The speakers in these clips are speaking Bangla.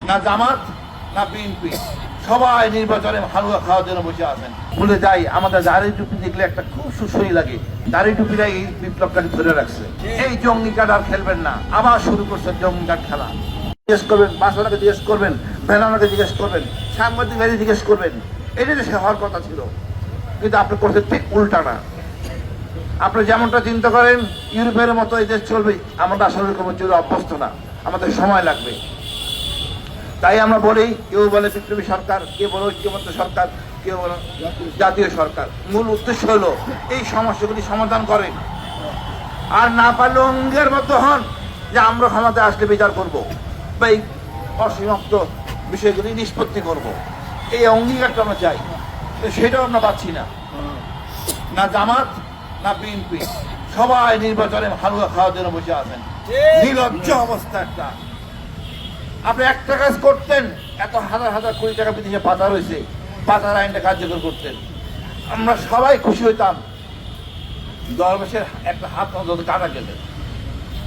না জামাত না বিএনপি, সবাই নির্বাচনে হালুয়া খাওয়ার জন্য বসে আছেন। ভুলে যাই আমাদের দাড়ি টুপি দেখলে একটা খুব সুসই লাগে, দাড়ি টুপিরাই এই বিপ্লবটাকে ধরে রাখছে। এই জঙ্গি কার্ড আর খেলবেন না, আবার শুরু করছেন জঙ্গি কার্ড খেলা। জিজ্ঞেস করবেন, বাসাটাকে জিজ্ঞেস করবেন, ভেলানাকে জিজ্ঞেস করবেন, সাংবাদিক ভাইকে জিজ্ঞেস করবেন, এটা যে হওয়ার কথা ছিল, কিন্তু আপনি করছেন ঠিক উল্টাটা। আপনি যেমনটা চিন্তা করেন ইউরোপের মতো এই দেশ চলবে, আমরা আসলে এরকম চলে অভ্যস্ত না, আমাদের সময় লাগবে। তাই আমরা বলি, কেউ বলে বিপ্লবী সরকার, কেউ বলে ঐক্যবদ্ধ সরকার, কেউ বলে জাতীয় সরকার। মূল উদ্দেশ্য হলো এই সমস্যাগুলি সমাধান করেন, আর না পারলে অঙ্গের হন যে আমরা ক্ষমতায় আসলে বিচার করব বা এই অসমাপ্ত বিষয়গুলি নিষ্পত্তি করব। এই অঙ্গীকারটা আমরা চাই, সেটাও আমরা পাচ্ছি না। না জামাত না বিএনপি, সবাই নির্বাচনে হালুয়া খাওয়ার জন্য বসে আছেন। নির্লজ্জ অবস্থা একটা। আপনি একটা কাজ করতেন, এত হাজার হাজার কোটি টাকা বিদেশে পাচার হয়েছে, পাচার আইনটা কার্যকর করতেন, আমরা সবাই খুশি হইতাম। দরবেশের একটা হাত অন্তত কাটা গেলে,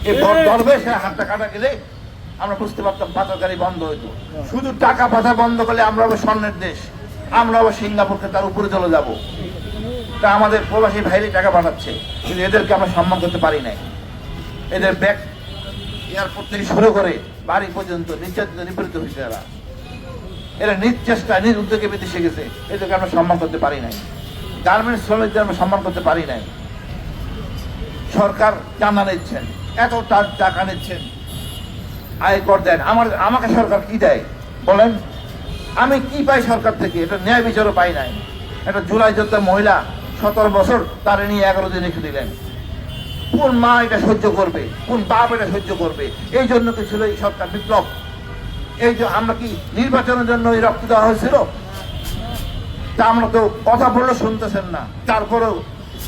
এই দরবেশের হাতটা কাটা গেলে আমরা বুঝতে পারতাম পাচারকারী বন্ধ হইতো। শুধু টাকা পাচার বন্ধ করলে আমরা আবার স্বর্ণের দেশ, আমরা আবার সিঙ্গাপুরকে তার উপরে চলে যাব। তা আমাদের প্রবাসী ভাইরে টাকা পাঠাচ্ছে, কিন্তু এদেরকে আমরা সম্মান করতে পারি নাই। এদের ব্যাগ এয়ারপোর্ট থেকে শুরু করে বাড়ি পর্যন্ত নির্যাতিত নিপীড়িত হয়েছে। এরা নিজ চেষ্টায় নিজ উদ্যোগে বিদেশে গেছে, এদেরকে আমরা সম্মান করতে পারি নাই। গার্মেন্টস শ্রমিকদের আমরা সম্মান করতে পারি নাই। সরকার চাঁদা নিচ্ছেন, এত টাকা নিচ্ছেন, আয়কর দেন। আমাকে সরকার কি দেয় বলেন? আমি কি পাই সরকার থেকে? এটা ন্যায় বিচারও পাই নাই। একটা জুলাই যোদ্ধা মহিলা 17 বছর, তারে নিয়ে 11 দিন রেখে দিলেন। কোন মা এটা সহ্য করবে? কোন বাপ এটা সহ্য করবে? এই জন্য কি ছিল এই সরকার বিপ্লব? এই যে আমরা কি নির্বাচনের জন্য এই রক্ত দেওয়া হয়েছিল? তা আমরা তো কথা বললে শুনতেছেন না। তারপরেও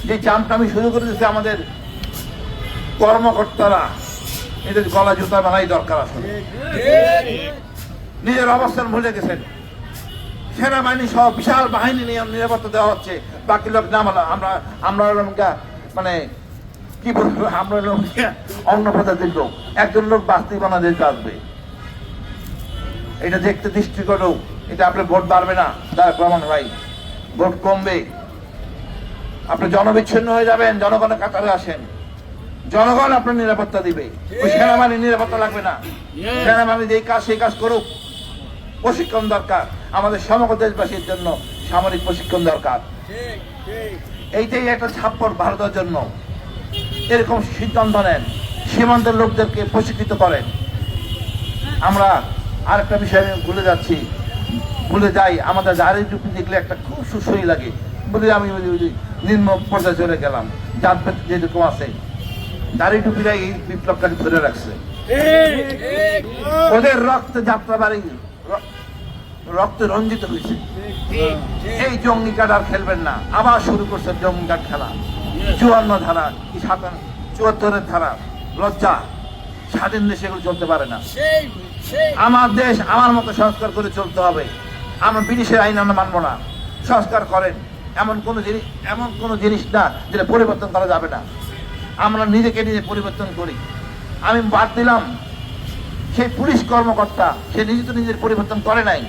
যে চামটামি শুরু করে দিচ্ছে আমাদের কর্মকর্তারা, এদের গলা জুতা বানাই দরকার আছে। নিজের অবস্থান ভুলে গেছেন। সেনাবাহিনী সহ বিশাল বাহিনী নিয়ে নিরাপত্তা দেওয়া হচ্ছে, বাকি লোক নামালা। আমরা মানে কি বলবো, আমরা অন্য প্রজাতির লোক। একজন লোক বাস্তি বানাতে আসবে, এটা দেখতে দৃষ্টিকটু। এটা আপনার ভোট বাড়বে না, তার প্রমাণ ভাই, ভোট কমবে। আপনি জনবিচ্ছিন্ন হয়ে যাবেন। জনগণের কাতারে আসেন, জনগণ আপনার নিরাপত্তা দিবে। ওই সেনাবাহিনীর নিরাপত্তা লাগবে না। সেনাবাহিনী যেই কাজ সেই কাজ করুক। প্রশিক্ষণ দরকার, আমাদের সমগ্র দেশবাসীর জন্য সামরিক প্রশিক্ষণ দরকার। এইটাই একটা ছাপ্পড় ভারতের জন্য। এরকম সিদ্ধান্ত নেন, সীমান্তের লোকদেরকে প্রশিক্ষিত করেন। আমরা আরেকটা বিষয় ভুলে যাই, আমাদের দাড়ি টুপি দেখলে একটা খুব সুসই লাগে বলে আমি নিম্ন পর্যায়ে চলে গেলাম। জাত যেরকম আছে, দাড়ি টুপিরাই এই বিপ্লবটাকে ধরে রাখছে। ওদের রক্ত যাত্রা বাড়ি, রক্ত রঞ্জিত হয়েছে। এই জঙ্গি কার্ড আর খেলবেন না, আবার শুরু করছে জঙ্গি কার্ড খেলা। 54 ধারা কি 74 ধারা, লজ্জা। স্বাধীন দেশে এগুলো চলতে পারে না। আমার দেশ আমার মতো সংস্কার করে চলতে হবে। আমরা বিদেশের আইন আমরা মানবো না। সংস্কার করেন, এমন কোনো জিনিস না যেটা পরিবর্তন করা যাবে না। আমরা নিজেকে নিজে পরিবর্তন করি। আমি বাদ দিলাম সেই পুলিশ কর্মকর্তা, সে নিজে তো নিজের পরিবর্তন করে নাই,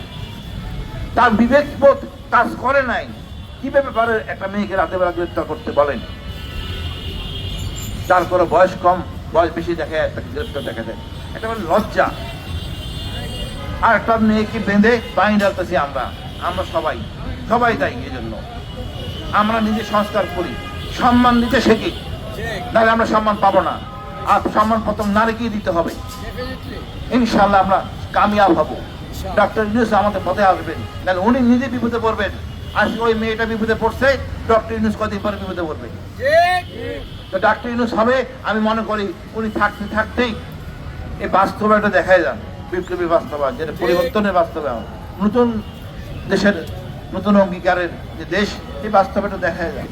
তার বিবেকবোধ কাজ করে নাই। কিভাবে পারে একটা মেয়েকে রাতে বেলা গ্রেফতার করতে বলেন? তারপরে বয়স কম, বয়স বেশি দেখে একটা গ্রেফতার দেখা যায়। একটা লজ্জা। আর একটা মেয়েকে বেঁধে পানি ঢালতেছি আমরা সবাই দায়ী। এই জন্য আমরা নিজে সংস্কার করি, সম্মান দিতে শিখি, নাহলে আমরা সম্মান পাবো না। আর সম্মান প্রথম নারীকেই দিতে হবে। ইনশাল্লাহ আমরা কামিয়াব হব। ডক্টর ইউনূস আমাদের পথে আসবেন, নাহলে উনি নিজে বিপদে পড়বেন। আজকে ওই মেয়েটা বিপদে পড়ছে, ডক্টর ইউনূস কদিন পরে বিপদে পড়বে। তো ডক্টর ইউনূস হবে, আমি মনে করি উনি থাকতেই এই বাস্তবতা দেখায় যান, বিপ্লবী বাস্তবায়ন, যেটা পরিবর্তনের বাস্তবায়ন, নতুন দেশের নতুন অঙ্গীকারের যে দেশ, এই বাস্তবতা দেখায় যায়।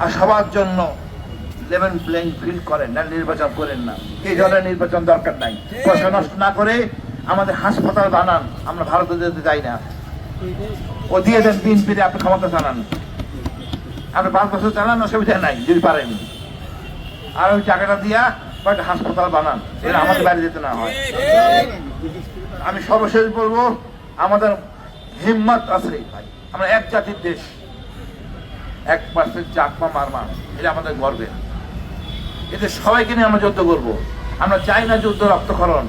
আর সবার জন্য লেভেল প্লেইং ফিল্ড করেন, না নির্বাচন করেন না। এই ধরনের নির্বাচন দরকার নাই। পয়সা নষ্ট না করে আমাদের হাসপাতাল বানান, আমরা ভারতে যেতে চাই না। ও দিয়ে দেন বিএনপিতে, আপনি ক্ষমতা চালান, আপনি 5 বছর চালান, অসুবিধা নাই যদি পারেন। আর ওই টাকাটা দিয়া একটা হাসপাতাল বানান, এটা আমাদের বাইরে যেতে না হয়। আমি সর্বশেষ বলবো, আমাদের হিম্মত আছে ভাই, আমরা এক জাতির দেশ, 1% চাকমা মারমা, এটা আমাদের গর্বের। এতে সবাইকে নিয়ে আমরা যুদ্ধ করবো। আমরা চাই না যুদ্ধ রক্তক্ষরণ।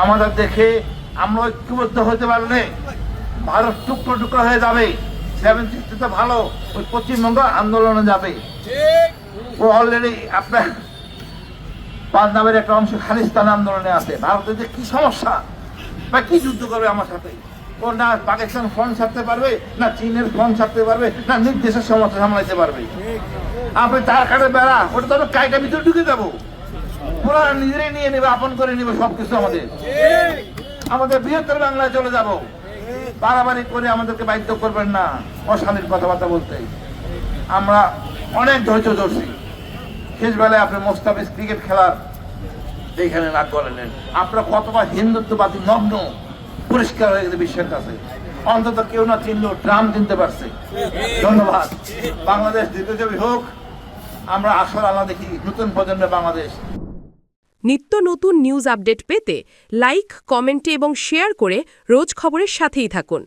আমাদের দেখে আমরা ঐক্যবদ্ধ হতে পারলে ভারত টুকরো টুকরো হয়ে যাবে। 760 তো ভালো, ওই পশ্চিমবঙ্গ আন্দোলনে যাবে। ও অলরেডি আপনার পাঞ্জাবের একটা অংশ খালিস্তান আন্দোলনে আছে। ভারতের যে কি সমস্যা বা কি যুদ্ধ করবে আমার সাথে? ও না পাকিস্তান ফ্রন্ট ছাড়তে পারবে, না চীনের ফ্রন্ট ছাড়তে পারবে, না নিজ দেশের সমস্যা সামলাইতে পারবে। আপনি তার কাটে বেড়া, ওটা তো আমরা কাইটা ভিতরে ঢুকে যাবো। ওরা নিজেরাই নিয়ে নেবে, আপন করে নেবে সবকিছু। আমাদের বৃহত্তর বাংলায় চলে যাব। বাড়াবাড়ি করে আমাদেরকে বাধ্য করবেন না অশালীন কথাবার্তা বলতে। আমরা অনেক ধৈর্য ধরছি। শেষ বেলায় আপনি মোস্তাফিজ ক্রিকেট খেলার এইখানে নাক গলালেন। আপনারা কতবার হিন্দুত্ববাদী নগ্ন পরিষ্কার হয়ে গেছে বিশ্বের কাছে। অন্তত কেউ না চিনলেও ট্রাম চিনতে পারছে। ধন্যবাদ। বাংলাদেশ দ্বিতীয় হোক। আমরা আসল আল্লাহ দেখি নতুন প্রজন্মের বাংলাদেশ। নিত্য নতুন নিউজ আপডেট পেতে লাইক, কমেন্টে এবং শেয়ার করে রোজ খবরের সাথেই থাকুন।